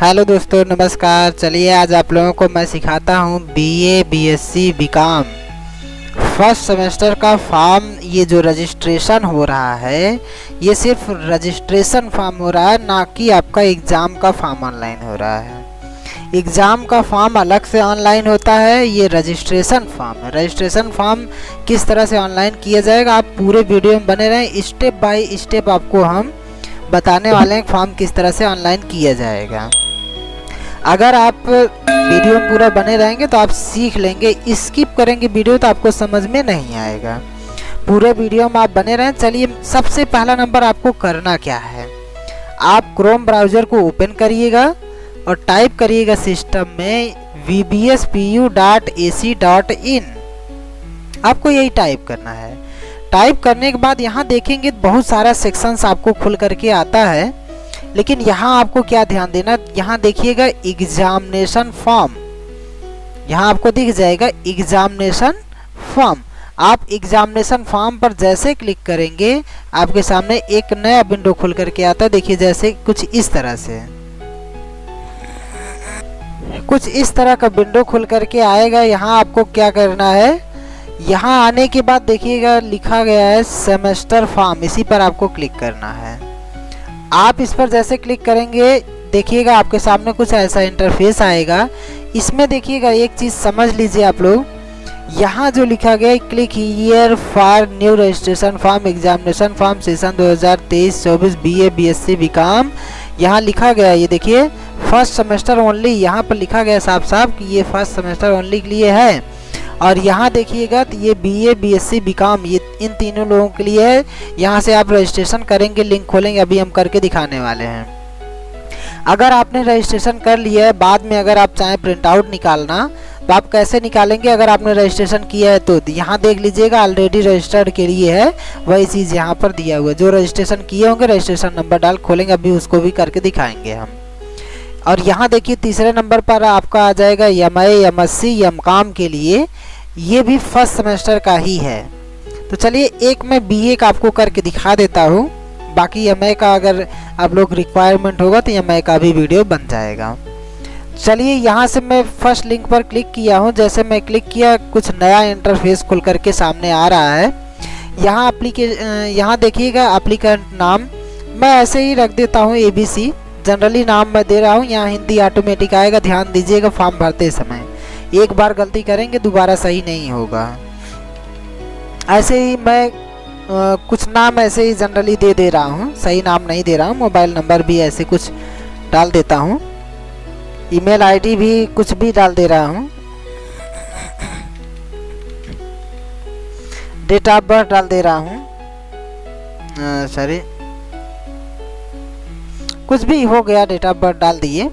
Hello दोस्तों, नमस्कार। चलिए आज आप लोगों को मैं सिखाता हूँ BA, BSc, BCom first semester का फॉर्म। ये जो रजिस्ट्रेशन हो रहा है ये सिर्फ रजिस्ट्रेशन फॉर्म हो रहा है, ना कि आपका एग्ज़ाम का फॉर्म ऑनलाइन हो रहा है। एग्ज़ाम का फॉर्म अलग से ऑनलाइन होता है, ये रजिस्ट्रेशन फॉर्म है। रजिस्ट्रेशन फॉर्म किस तरह से ऑनलाइन किया जाएगा, आप पूरे वीडियो में बने रहें। स्टेप बाय स्टेप आपको हम बताने वाले हैं फॉर्म किस तरह से ऑनलाइन किया जाएगा। अगर आप वीडियो में पूरा बने रहेंगे तो आप सीख लेंगे, स्किप करेंगे वीडियो तो आपको समझ में नहीं आएगा। पूरे वीडियो में आप बने रहें। चलिए सबसे पहला नंबर आपको करना क्या है, आप क्रोम ब्राउज़र को ओपन करिएगा और टाइप करिएगा सिस्टम में vbspu.ac.in। आपको यही टाइप करना है। टाइप करने के बाद यहाँ देखेंगे बहुत सारा सेक्शंस आपको खुल करके आता है, लेकिन यहाँ आपको क्या ध्यान देना, यहाँ देखिएगा एग्जामिनेशन फॉर्म, यहाँ आपको दिख जाएगा एग्जामिनेशन फॉर्म। आप एग्जामिनेशन फॉर्म पर जैसे क्लिक करेंगे आपके सामने एक नया विंडो खुल करके आता है। देखिए जैसे कुछ इस तरह से, कुछ इस तरह का विंडो खुल करके आएगा। यहाँ आपको क्या करना है, यहाँ आने के बाद देखिएगा लिखा गया है सेमेस्टर फॉर्म, इसी पर आपको क्लिक करना है। आप इस पर जैसे क्लिक करेंगे देखिएगा आपके सामने कुछ ऐसा इंटरफेस आएगा। इसमें देखिएगा एक चीज़ समझ लीजिए आप लोग, यहाँ जो लिखा गया है click here for new registration form examination form session 2023-24 BA, BSc, BCom, यहाँ लिखा गया है। ये देखिए फर्स्ट सेमेस्टर ओनली, यहाँ पर लिखा गया साफ साफ कि ये फर्स्ट सेमेस्टर ओनली के लिए है। और यहाँ देखिएगा तो ये बीए, बीएससी, बीकॉम ये इन तीनों लोगों के लिए है। यहाँ से आप रजिस्ट्रेशन करेंगे, लिंक खोलेंगे, अभी हम करके दिखाने वाले हैं। अगर आपने रजिस्ट्रेशन कर लिया है, बाद में अगर आप चाहें प्रिंट आउट निकालना तो आप कैसे निकालेंगे, अगर आपने रजिस्ट्रेशन किया है तो यहाँ देख लीजिएगा ऑलरेडी रजिस्टर्ड के लिए है, वही चीज़ यहाँ पर दिया हुआ है। जो रजिस्ट्रेशन किए होंगे रजिस्ट्रेशन नंबर डाल खोलेंगे, अभी उसको भी करके दिखाएंगे हम। और यहाँ देखिए तीसरे नंबर पर आपका आ जाएगा एमए, एमएससी, एमकॉम के लिए, ये भी फर्स्ट सेमेस्टर का ही है। तो चलिए एक मैं बीए का आपको करके दिखा देता हूँ, बाकी एमए का अगर आप लोग रिक्वायरमेंट होगा तो एमए का भी वीडियो बन जाएगा। चलिए यहाँ से मैं फर्स्ट लिंक पर क्लिक किया हूँ। जैसे मैं क्लिक किया कुछ नया इंटरफेस खुल करके सामने आ रहा है। यहाँ देखिएगा एप्लीकेंट नाम मैं ऐसे ही रख देता हूँ ABC, जनरली नाम मैं दे रहा हूँ। यहाँ हिंदी ऑटोमेटिक आएगा, ध्यान दीजिएगा फॉर्म भरते समय एक बार गलती करेंगे दोबारा सही नहीं होगा। ऐसे ही मैं कुछ नाम ऐसे ही जनरली दे रहा हूँ, सही नाम नहीं दे रहा हूँ। मोबाइल नंबर भी ऐसे कुछ डाल देता हूँ, ईमेल आईडी भी कुछ भी डाल दे रहा हूँ, डेट ऑफ बर्थ डाल दे रहा हूँ, सॉरी कुछ भी हो गया, डेट ऑफ बर्थ डाल दिए।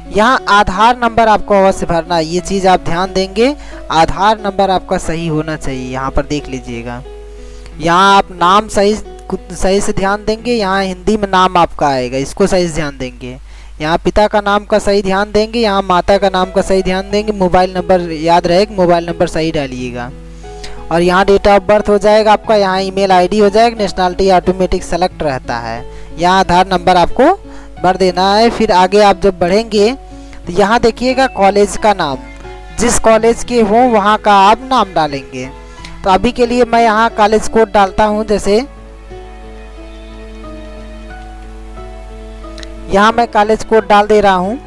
यहाँ आधार नंबर आपको अवश्य भरना है, ये चीज़ आप ध्यान देंगे, आधार नंबर आपका सही होना चाहिए। यहाँ पर देख लीजिएगा, यहाँ आप नाम सही से ध्यान देंगे। यहाँ हिंदी में नाम आपका आएगा, इसको सही से ध्यान देंगे। यहाँ पिता का नाम का सही ध्यान देंगे, यहाँ माता का नाम का सही ध्यान देंगे। मोबाइल नंबर याद रहेगा, मोबाइल नंबर सही डालिएगा। और यहाँ डेट ऑफ बर्थ हो जाएगा आपका, यहाँ ईमेल आईडी हो जाएगा, नेशनलिटी ऑटोमेटिक सेलेक्ट रहता है। यहाँ आधार नंबर आपको भर देना है। फिर आगे आप जब बढ़ेंगे तो यहाँ देखिएगा कॉलेज का नाम, जिस कॉलेज के हो वहाँ का आप नाम डालेंगे। तो अभी के लिए मैं यहाँ कॉलेज कोड डालता हूँ। जैसे यहाँ मैं कॉलेज कोड डाल दे रहा हूँ।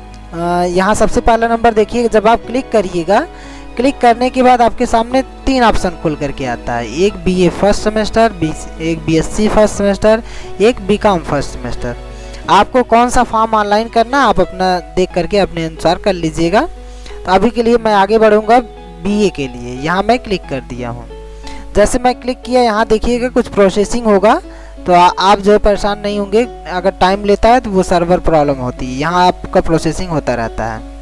यहाँ सबसे पहला नंबर देखिए, जब आप क्लिक करिएगा, क्लिक करने के बाद आपके सामने 3 ऑप्शन खुल करके आता है, एक बीए फर्स्ट सेमेस्टर, एक बीएससी फर्स्ट सेमेस्टर, एक बीकॉम फर्स्ट सेमेस्टर। आपको कौन सा फॉर्म ऑनलाइन करना आप अपना देख करके अपने अनुसार कर लीजिएगा। तो अभी के लिए मैं आगे बढ़ूंगा बीए के लिए। यहाँ मैं क्लिक कर दिया हूँ। जैसे मैं क्लिक किया यहाँ देखिएगा कुछ प्रोसेसिंग होगा, तो आप जो है परेशान नहीं होंगे। अगर टाइम लेता है तो वो सर्वर प्रॉब्लम होती है, यहाँ आपका प्रोसेसिंग होता रहता है।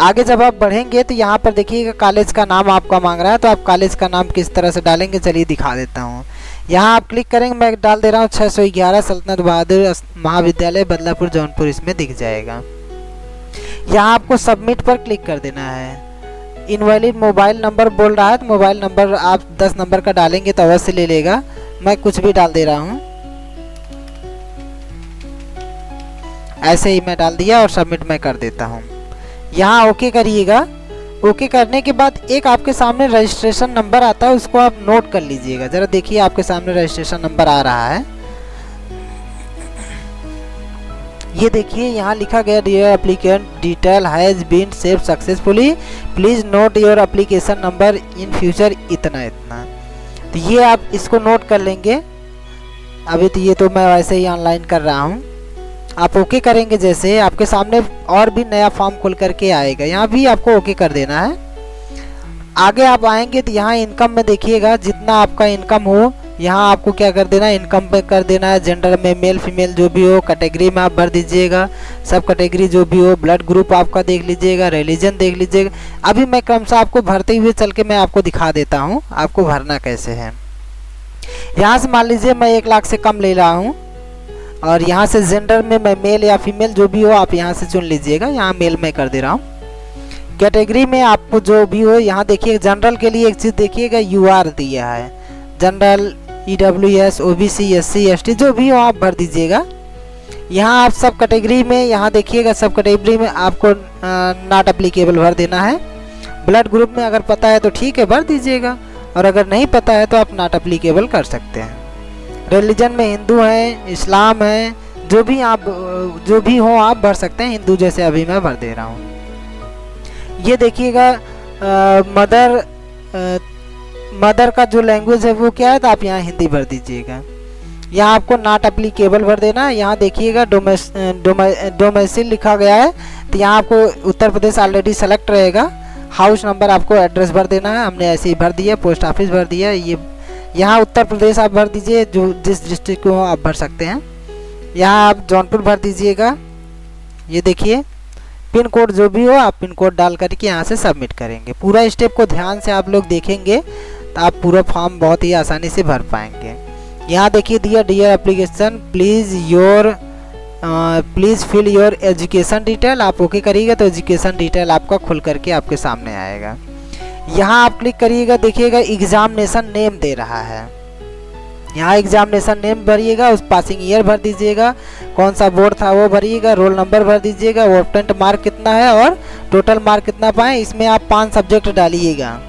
आगे जब आप बढ़ेंगे तो यहाँ पर देखिएगा कॉलेज का नाम आपका मांग रहा है, तो आप कॉलेज का नाम किस तरह से डालेंगे चलिए दिखा देता हूँ। यहाँ आप क्लिक करेंगे, मैं डाल दे रहा हूँ 611 सल्तनत बहादुर महाविद्यालय बदलापुर जौनपुर, इसमें दिख जाएगा। यहाँ आपको सबमिट पर क्लिक कर देना है। इनवैलिड मोबाइल नंबर बोल रहा है, तो मोबाइल नंबर आप 10 नंबर का डालेंगे तो अवश्य ले लेगा। मैं कुछ भी डाल दे रहा हूँ। ऐसे ही मैं डाल दिया और सबमिट मैं कर देता हूँ। यहाँ ओके करिएगा। ओके करने के बाद एक आपके सामने रजिस्ट्रेशन नंबर आता है, उसको आप नोट कर लीजिएगा। ज़रा देखिए आपके सामने रजिस्ट्रेशन नंबर आ रहा है, ये देखिए यहाँ लिखा गया dear applicant detail has been saved successfully, please note your application number in future, इतना इतना। तो ये आप इसको नोट कर लेंगे। अभी तो ये तो मैं वैसे ही ऑनलाइन कर रहा हूँ। आप ओके करेंगे जैसे आपके सामने और भी नया फॉर्म खुल करके आएगा, यहाँ भी आपको ओके कर देना है। आगे आप आएंगे तो यहाँ इनकम में देखिएगा, जितना आपका इनकम हो यहाँ आपको क्या कर देना है, इनकम पे कर देना है। जेंडर में मेल फीमेल जो भी हो, कैटेगरी में आप भर दीजिएगा, सब कैटेगरी जो भी हो, ब्लड ग्रुप आपका देख लीजिएगा, रिलीजन देख लीजिएगा। अभी मैं क्रमशः आपको भरते हुए चल के मैं आपको दिखा देता हूँ आपको भरना कैसे है। यहाँ से मान लीजिए मैं 1 लाख से कम ले रहा हूँ और यहाँ से जेंडर में मैं मेल या फीमेल जो भी हो आप यहाँ से चुन लीजिएगा। यहाँ मेल में कर दे रहा हूँ। कैटेगरी में आपको जो भी हो, यहाँ देखिए जनरल के लिए एक चीज़ देखिएगा UR दिया है, general EWS OBC SC ST जो भी हो आप भर दीजिएगा। यहाँ आप सब कैटेगरी में यहाँ देखिएगा, सब कैटेगरी में आपको नॉट एप्लीकेबल भर देना है। ब्लड ग्रुप में अगर पता है तो ठीक है भर दीजिएगा, और अगर नहीं पता है तो आप नॉट एप्लीकेबल कर सकते हैं। रिलीजन में हिंदू हैं, इस्लाम है, जो भी हो आप भर सकते हैं। हिंदू जैसे अभी मैं भर दे रहा हूँ। ये देखिएगा मदर का जो लैंग्वेज है वो क्या है, तो आप यहाँ हिंदी भर दीजिएगा। यहाँ आपको नॉट एप्लीकेबल भर देना है। यहाँ देखिएगा डोमेसिल लिखा गया है, तो यहाँ आपको उत्तर प्रदेश ऑलरेडी सेलेक्ट रहेगा। हाउस नंबर आपको एड्रेस भर देना है, हमने ऐसे ही भर दिया। पोस्ट ऑफिस भर दिया। ये यहाँ उत्तर प्रदेश आप भर दीजिए, जो जिस डिस्ट्रिक्ट को आप भर सकते हैं। यहाँ आप जौनपुर भर दीजिएगा। ये देखिए पिन कोड जो भी हो आप पिन कोड डाल करके यहाँ से सबमिट करेंगे। पूरा स्टेप को ध्यान से आप लोग देखेंगे तो आप पूरा फॉर्म बहुत ही आसानी से भर पाएंगे। यहाँ देखिए दिया dear application please fill your education detail. आप ओके करिएगा तो एजुकेशन डिटेल आपका खुल करके आपके सामने आएगा। यहाँ आप क्लिक करिएगा, देखिएगा एग्जामिनेशन नेम दे रहा है। यहाँ एग्जामिनेशन नेम भरिएगा, उस पासिंग ईयर भर दीजिएगा, कौन सा बोर्ड था वो भरिएगा, रोल नंबर भर दीजिएगा, ऑप्टेंट मार्क कितना है और टोटल मार्क कितना पाए। इसमें आप 5 सब्जेक्ट डालिएगा।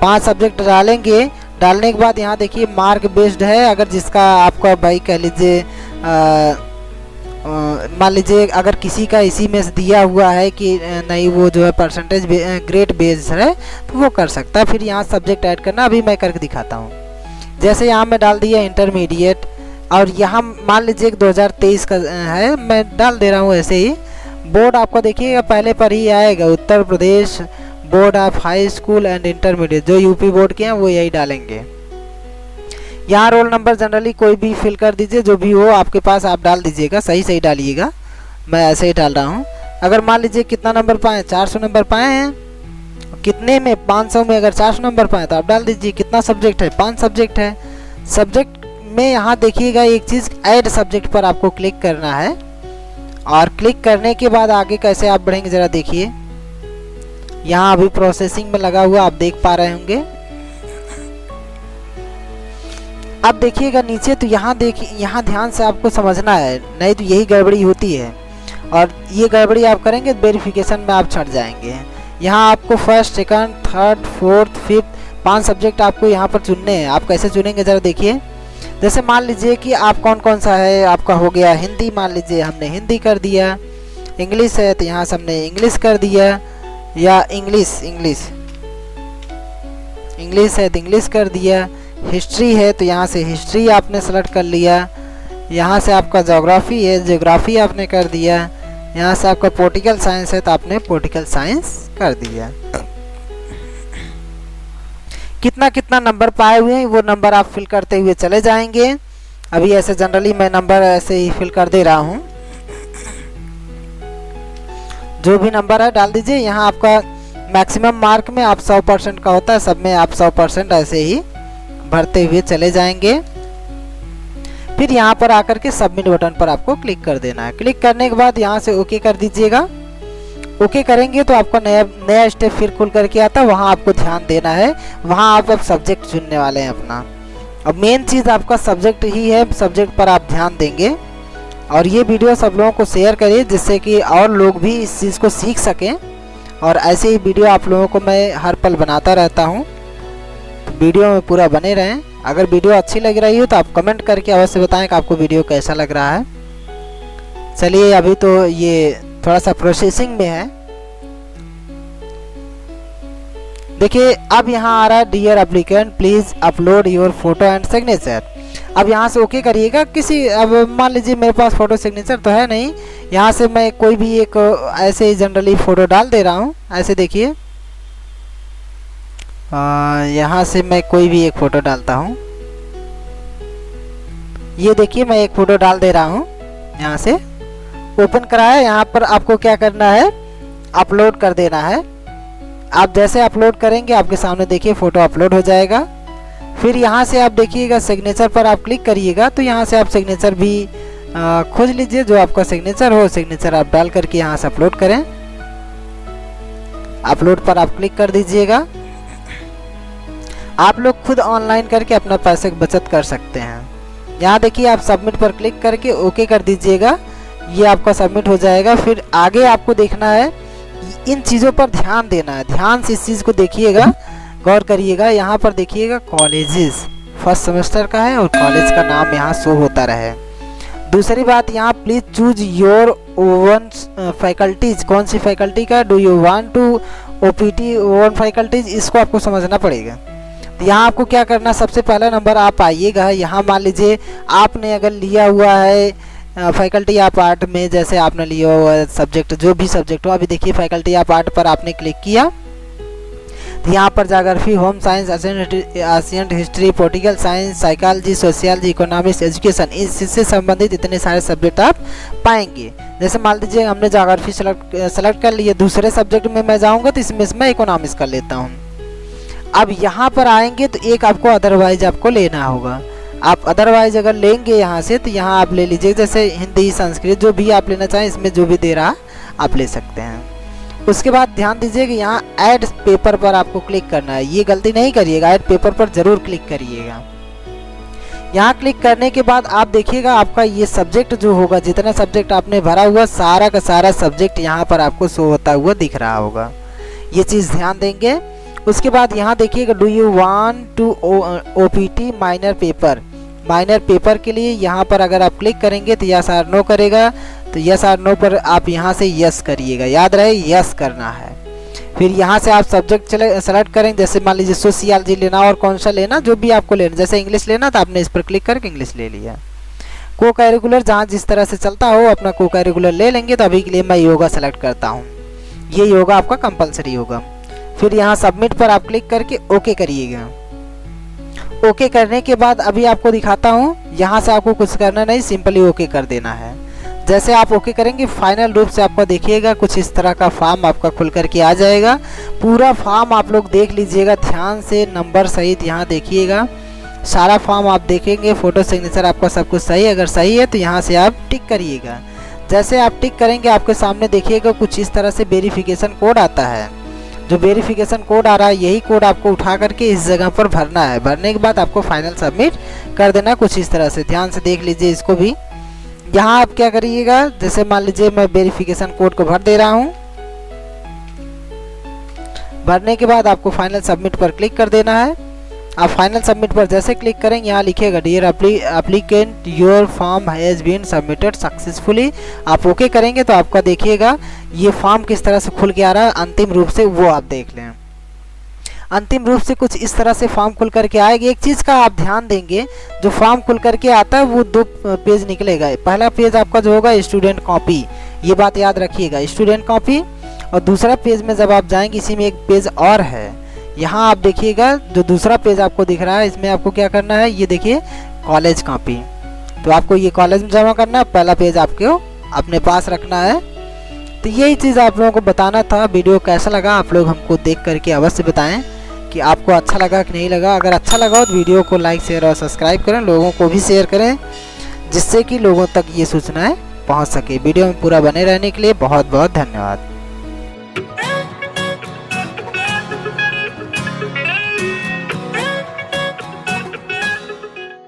5 सब्जेक्ट डालेंगे। डालने के बाद यहाँ देखिए मार्क बेस्ड है। अगर जिसका आपका भाई कह लीजिए मान लीजिए अगर किसी का इसी में दिया हुआ है कि नहीं वो जो है परसेंटेज ग्रेड बेस्ड है तो वो कर सकता है। फिर यहाँ सब्जेक्ट ऐड करना अभी मैं करके दिखाता हूँ। जैसे यहाँ मैं डाल दिया इंटरमीडिएट, और यहाँ मान लीजिए 2023 का है, मैं डाल दे रहा हूँ ऐसे ही। बोर्ड आपको देखिएगा पहले पर ही आएगा, Uttar Pradesh board of high school and intermediate. जो यूपी बोर्ड के हैं वो यही डालेंगे। यहाँ रोल नंबर जनरली कोई भी फिल कर दीजिए, जो भी हो आपके पास आप डाल दीजिएगा, सही डालिएगा। मैं ऐसे ही डाल रहा हूँ। अगर मान लीजिए कितना नंबर पाए, 400 नंबर पाए हैं, कितने में 500 में अगर 400 नंबर पाए तो आप डाल दीजिए। कितना सब्जेक्ट है, 5 सब्जेक्ट है। सब्जेक्ट में यहाँ देखिएगा एक चीज़ ऐड सब्जेक्ट पर आपको क्लिक करना है, और क्लिक करने के बाद आगे कैसे आप बढ़ेंगे ज़रा देखिए। यहाँ अभी प्रोसेसिंग में लगा हुआ आप देख पा रहे होंगे। अब देखिएगा नीचे, तो यहाँ देखिए, यहाँ ध्यान से आपको समझना है, नहीं तो यही गड़बड़ी होती है, और ये गड़बड़ी आप करेंगे वेरिफिकेशन में आप छट जाएंगे। यहाँ आपको first, second, third, fourth, fifth 5 subject आपको यहाँ पर चुनने हैं। आप कैसे चुनेंगे ज़रा देखिए। जैसे मान लीजिए कि आप कौन सा है आपका हो गया हिंदी, मान लीजिए हमने हिंदी कर दिया। इंग्लिश है तो यहाँ से हमने इंग्लिश कर दिया, या इंग्लिश है तो इंग्लिश कर दिया। हिस्ट्री है तो यहाँ से हिस्ट्री आपने सेलेक्ट कर लिया। यहाँ से आपका ज्योग्राफी है, ज्योग्राफी आपने कर दिया। यहाँ से आपका पॉलिटिकल साइंस है तो आपने पॉलिटिकल साइंस कर दिया। कितना नंबर पाए हुए हैं वो नंबर आप फिल करते हुए चले जाएंगे। अभी ऐसे जनरली मैं नंबर ऐसे ही फिल कर दे रहा हूँ। जो भी नंबर है डाल दीजिए। यहाँ आपका मैक्सिमम मार्क में आप 100% का होता है, सब में आप 100% ऐसे ही भरते हुए चले जाएंगे। फिर यहाँ पर आकर के सबमिट बटन पर आपको क्लिक कर देना है। क्लिक करने के बाद यहाँ से ओके कर दीजिएगा। ओके करेंगे तो आपका नया स्टेप फिर खुल करके आता है, वहाँ आपको ध्यान देना है। वहाँ आप अब सब्जेक्ट चुनने वाले हैं अपना। अब मेन चीज़ आपका सब्जेक्ट ही है, सब्जेक्ट पर आप ध्यान देंगे। और ये वीडियो सब लोगों को शेयर करिए जिससे कि और लोग भी इस चीज़ को सीख सकें। और ऐसे ही वीडियो आप लोगों को मैं हर पल बनाता रहता हूँ, तो वीडियो में पूरा बने रहें। अगर वीडियो अच्छी लग रही हो तो आप कमेंट करके अवश्य बताएं कि आपको वीडियो कैसा लग रहा है। चलिए अभी तो ये थोड़ा सा प्रोसेसिंग में है। देखिए अब यहाँ आ रहा है dear applicant please upload your photo and signature. अब यहाँ से ओके करिएगा। किसी अब मान लीजिए मेरे पास फ़ोटो सिग्नेचर तो है नहीं, यहाँ से मैं कोई भी एक ऐसे ही जनरली फ़ोटो डाल दे रहा हूँ। ऐसे देखिए यहाँ से मैं कोई भी एक फ़ोटो डालता हूँ। ये देखिए मैं एक फ़ोटो डाल दे रहा हूँ। यहाँ से ओपन कराया, यहाँ पर आपको क्या करना है, अपलोड कर देना है। आप जैसे अपलोड करेंगे आपके सामने देखिए फ़ोटो अपलोड हो जाएगा। फिर यहाँ से आप देखिएगा सिग्नेचर पर आप क्लिक करिएगा, तो यहाँ से आप सिग्नेचर भी खोज लीजिए, जो आपका सिग्नेचर हो सिग्नेचर आप डाल करके यहाँ से अपलोड करें। अपलोड पर आप क्लिक कर दीजिएगा। आप लोग खुद ऑनलाइन करके अपना पैसे की बचत कर सकते हैं। यहाँ देखिए आप सबमिट पर क्लिक करके ओके कर दीजिएगा, ये आपका सबमिट हो जाएगा। फिर आगे आपको देखना है, इन चीज़ों पर ध्यान देना है, ध्यान से इस चीज़ को देखिएगा, गौर करिएगा। यहाँ पर देखिएगा कॉलेजेस फर्स्ट सेमेस्टर का है और कॉलेज का नाम यहाँ शो होता रहे। दूसरी बात यहाँ please choose your own faculties, कौन सी फैकल्टी का, do you want to OPT own faculties, इसको आपको समझना पड़ेगा। तो यहाँ आपको क्या करना, सबसे पहला नंबर आप आइएगा। यहाँ मान लीजिए आपने अगर लिया हुआ है फैकल्टी ऑफ आर्ट में, जैसे आपने लिया हुआ सब्जेक्ट जो भी सब्जेक्ट हो, अभी देखिए फैकल्टी ऑफ आर्ट पर आपने क्लिक किया तो यहाँ पर geography, home science, Asian history, political science, psychology, sociology, economics, education, इससे संबंधित इतने सारे सब्जेक्ट आप पाएंगे। जैसे मान लीजिए हमने ज्योग्राफी सेलेक्ट कर लिया, दूसरे सब्जेक्ट में मैं जाऊँगा तो इसमें मैं इकोनॉमिक्स कर लेता हूँ। अब यहाँ पर आएंगे तो एक आपको अदरवाइज आपको लेना होगा। आप अदरवाइज अगर लेंगे यहाँ से तो यहाँ आप ले लीजिए, जैसे हिंदी, संस्कृत, जो भी आप लेना चाहें, इसमें जो भी दे रहा आप ले सकते हैं। उसके बाद ध्यान दीजिए कि यहाँ ऐड पेपर पर आपको क्लिक करना है। ये गलती नहीं करिएगा, ऐड पेपर पर ज़रूर क्लिक करिएगा। यहाँ क्लिक करने के बाद आप देखिएगा आपका ये सब्जेक्ट जो होगा, जितना सब्जेक्ट आपने भरा हुआ सारा का सारा सब्जेक्ट यहाँ पर आपको शो होता हुआ दिख रहा होगा। ये चीज़ ध्यान देंगे। उसके बाद यहाँ देखिएगा do you want to OPT minor paper, minor paper के लिए यहाँ पर अगर आप क्लिक करेंगे तो यस और नो करेगा, तो यस और नो पर आप यहाँ से यस करिएगा, याद रहे यस करना है। फिर यहाँ से आप सब्जेक्ट सेलेक्ट करेंगे, जैसे मान लीजिए सोशियोलॉजी लेना और कौन सा लेना, जो भी आपको लेना, जैसे इंग्लिश लेना तो आपने इस पर क्लिक करके इंग्लिश ले लिया। को कैरिकुलर जहाँ जिस तरह से चलता हो अपना को कैरिकुलर ले लेंगे। तो अभी के लिए मैं योगा सेलेक्ट करता हूँ, ये योगा आपका कंपलसरी होगा। फिर यहाँ सबमिट पर आप क्लिक करके ओके करिएगा। ओके करने के बाद अभी आपको दिखाता हूँ, यहाँ से आपको कुछ करना नहीं, सिंपली ओके कर देना है। जैसे आप ओके करेंगे फाइनल रूप से आपका देखिएगा कुछ इस तरह का फॉर्म आपका खुल करके आ जाएगा। पूरा फॉर्म आप लोग देख लीजिएगा ध्यान से, नंबर सहित यहाँ देखिएगा सारा फॉर्म आप देखेंगे। फ़ोटो सिग्नेचर आपका सब कुछ सही, अगर सही है तो यहाँ से आप टिक करिएगा। जैसे आप टिक करेंगे आपके सामने देखिएगा कुछ इस तरह से वेरिफिकेशन कोड आता है। जो वेरिफिकेशन कोड आ रहा है यही कोड आपको उठा करके इस जगह पर भरना है। भरने के बाद आपको फाइनल सबमिट कर देना कुछ इस तरह से। ध्यान से देख लीजिए इसको भी। यहाँ आप क्या करिएगा, जैसे मान लीजिए मैं वेरिफिकेशन कोड को भर दे रहा हूँ। भरने के बाद आपको फाइनल सबमिट पर क्लिक कर देना है। आप फाइनल सबमिट पर जैसे क्लिक करेंगे यहाँ लिखेगा dear applicant your form has been submitted successfully. आप ओके करेंगे तो आपका देखिएगा ये फॉर्म किस तरह से खुल के आ रहा है अंतिम रूप से, वो आप देख लें। अंतिम रूप से कुछ इस तरह से फॉर्म खुल करके आएगी। एक चीज़ का आप ध्यान देंगे, जो फॉर्म खुल करके आता है वो 2 पेज निकलेगा। पहला पेज आपका जो होगा स्टूडेंट कॉपी, ये बात याद रखिएगा, स्टूडेंट कॉपी। और दूसरा पेज में जब आप जाएंगे इसी में एक पेज और है, यहाँ आप देखिएगा जो दूसरा पेज आपको दिख रहा है इसमें आपको क्या करना है, ये देखिए कॉलेज कॉपी। तो आपको ये कॉलेज में जमा करना है, पहला पेज आपको अपने पास रखना है। तो यही चीज़ आप लोगों को बताना था। वीडियो कैसा लगा आप लोग हमको देख करके अवश्य बताएं कि आपको अच्छा लगा कि नहीं लगा। अगर अच्छा लगा हो तो वीडियो को लाइक शेयर और सब्सक्राइब करें, लोगों को भी शेयर करें जिससे कि लोगों तक ये सूचनाएँ पहुँच सके। वीडियो में पूरा बने रहने के लिए बहुत बहुत धन्यवाद।